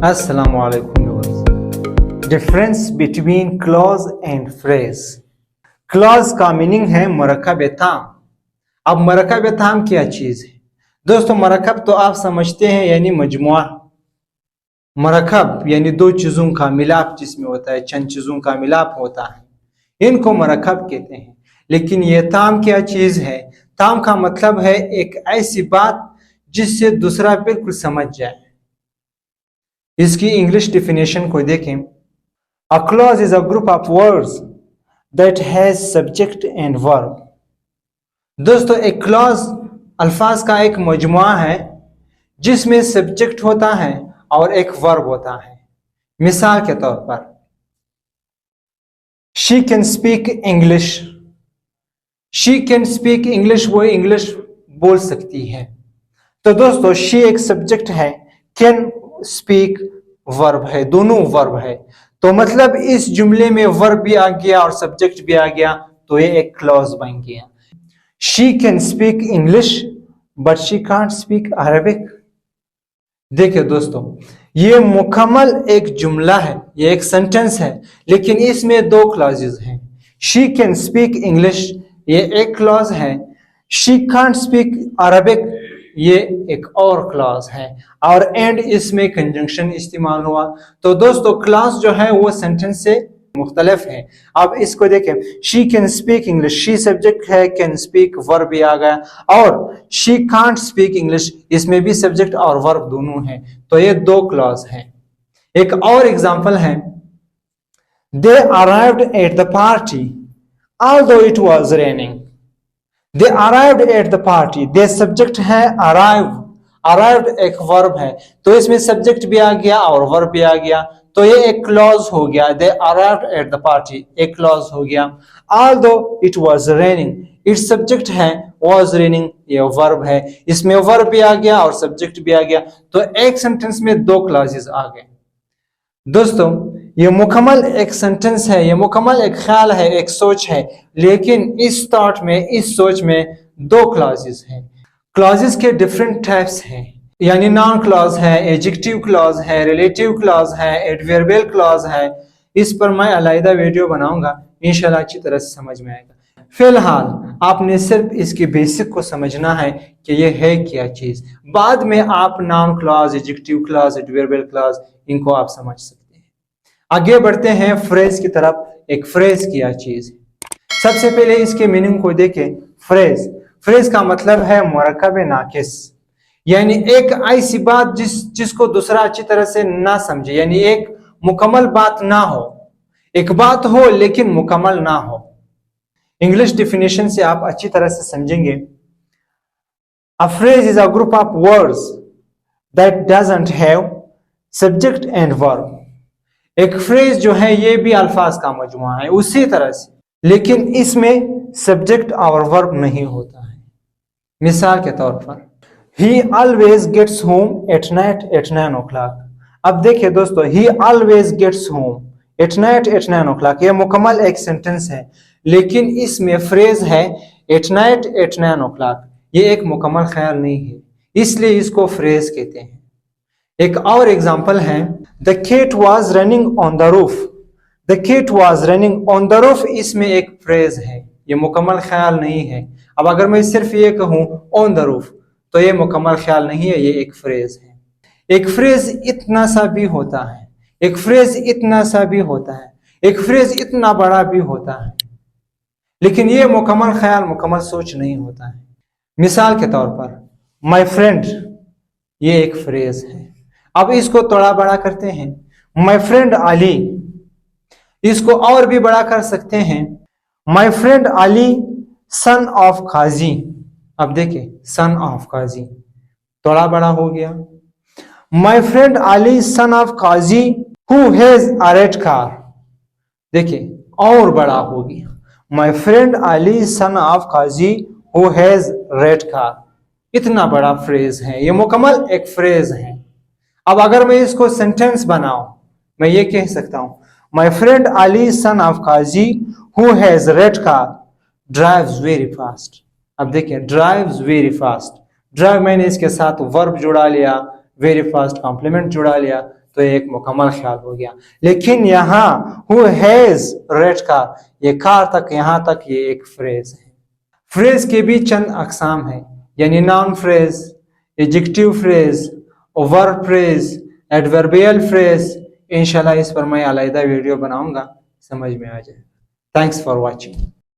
Assalamu alaikum viewers. Difference between clause and phrase. clause का meaning है मरकब ताम। अब मरकब ताम क्या चीज है दोस्तों? मरकब तो आप समझते हैं यानी मजमुआ। मरकब यानी दो चीजों का मिलाप जिसमें होता है, चंद चीजों का मिलाप होता है, इनको मरकब कहते हैं। लेकिन ये ताम क्या चीज है? ताम का मतलब है एक ऐसी बात जिससे दूसरा बिल्कुल समझ जाए। इसकी इंग्लिश डिफिनेशन को देखें। A clause is a group of words that has subject and verb. दोस्तों, एक क्लॉज अल्फाज का एक मजमुआ है जिसमें सब्जेक्ट होता है और एक वर्ब होता है। मिसाल के तौर पर, she can speak English. She can speak English, वो इंग्लिश बोल सकती है। तो दोस्तों, शी एक सब्जेक्ट है, कैन स्पीक वर्ब है, दोनों वर्ब है। तो मतलब इस जुमले में वर्ब भी आ गया और सब्जेक्ट भी आ गया, तो ये एक क्लॉज बन गया। She can speak English but she can't speak Arabic. देखिए दोस्तों, ये मुकम्मल एक जुमला है, ये एक सेंटेंस है, लेकिन इसमें दो क्लॉजेज हैं। शी कैन स्पीक इंग्लिश, ये एक क्लॉज है। शी कांट स्पीक अरबिक, ये एक और क्लॉज है। और एंड इसमें कंजंक्शन इस्तेमाल हुआ। तो दोस्तों, क्लॉज जो है वो सेंटेंस से मुख्तलिफ है। अब इसको देखें, she can speak English, she subject है, कैन स्पीक वर्ब भी आ गया, और शी कांट स्पीक इंग्लिश, इसमें भी सब्जेक्ट और वर्ब दोनों हैं। तो ये दो क्लॉज हैं। एक और एग्जांपल है, they arrived at the party although it was raining. They arrived at the party, they subject है, अराइव, अराइव्ड एक वर्ब है, तो इसमें सब्जेक्ट भी आ गया और वर्ब भी आ गया, तो ये एक क्लॉज हो गया। दे अराइव्ड एट द पार्टी एक क्लॉज हो गया। Although it was raining, it subject है, वाज रेनिंग ये वर्ब है, इसमें वर्ब भी आ गया और सब्जेक्ट भी आ गया, तो एक सेंटेंस में दो क्लॉजेस आ गए। दोस्तों, ये मुकम्मल एक सेंटेंस है, ये मुकम्मल एक ख्याल है, एक सोच है, लेकिन इस थॉट में, इस सोच में दो क्लॉजेस हैं। क्लॉजेस के डिफरेंट टाइप्स हैं, यानी नॉन क्लॉज है, एडजेक्टिव क्लॉज है, रिलेटिव क्लॉज है, एडवर्बियल क्लॉज है। इस पर मैं अलग वीडियो बनाऊंगा, इंशाल्लाह अच्छी तरह से समझ में आएगा। फिलहाल आपने सिर्फ इसकी बेसिक को समझना है कि ये है क्या चीज। बाद में आप noun clause, adjective clause, adverbial clause इनको आप समझ सकते हैं। आगे बढ़ते हैं फ्रेज की तरफ। एक फ्रेज क्या चीज है? सबसे पहले इसके मीनिंग को देखें। फ्रेज, फ्रेज का मतलब है मुरक्कब नाकिस, यानी एक ऐसी बात जिसको दूसरा अच्छी तरह से ना समझे, यानी एक मुकम्मल बात ना हो। एक बात हो लेकिन मुकम्मल ना हो। इंग्लिश डिफिनेशन से आप अच्छी तरह से समझेंगे। A phrase is a group of words that doesn't have subject and verb. एक फ्रेज जो है ये भी अल्फाज का मजमुआ है उसी तरह से, लेकिन इसमें सब्जेक्ट और वर्ब नहीं होता है। मिसाल के तौर पर, he always gets home at night at 9 o'clock। अब देखिए दोस्तों, he always gets home at night at 9 o'clock, ये मुकम्मल एक सेंटेंस है, लेकिन इसमें फ्रेज है एट नाइट एट 9 o'clock। ये एक मुकम्मल ख्याल नहीं है, इसलिए इसको फ्रेज कहते हैं। एक और एग्जाम्पल है, the cat was running on the roof. The cat was running on the roof, इसमें एक फ्रेज है, ये मुकम्मल ख्याल नहीं है। अब अगर मैं सिर्फ ये कहूं ऑन द रूफ, तो ये मुकम्मल ख्याल नहीं है, ये एक फ्रेज है। एक फ्रेज इतना सा भी होता है, एक फ्रेज इतना सा भी होता है, एक फ्रेज इतना बड़ा भी होता है, लेकिन ये मुकम्मल ख्याल, मुकम्मल सोच नहीं होता है। मिसाल के तौर पर, माई फ्रेंड, ये एक फ्रेज है। अब इसको थोड़ा बड़ा करते हैं, माई फ्रेंड अली। इसको और भी बड़ा कर सकते हैं, my friend Ali son of Qazi. अब देखिए, सन ऑफ काजी थोड़ा बड़ा हो गया। My friend Ali son of Qazi who has a red car, देखिए और बड़ा हो गया। My friend Ali son of Qazi who has red car, इतना बड़ा फ्रेज है, ये मुकम्मल एक फ्रेज है। अब अगर मैं इसको सेंटेंस बनाऊं, मैं ये कह सकता हूं, my friend Ali son of Qazi who has red car drives very fast. अब देखिए, ड्राइव्स वेरी फास्ट, ड्राइव मैंने इसके साथ वर्ब जुड़ा लिया, वेरी फास्ट कॉम्प्लीमेंट जुड़ा लिया, तो एक मुकम्मल ख्याल हो गया। लेकिन यहाँ हु हैज रेड कार, ये कार तक यहाँ तक ये एक फ्रेज है। फ्रेज के भी चंद अकसाम है, यानी noun phrase, adjective phrase, verb phrase, adverbial phrase. इंशाल्लाह इस पर मैं अलग वीडियो बनाऊंगा, समझ में आ जाए। Thanks for watching.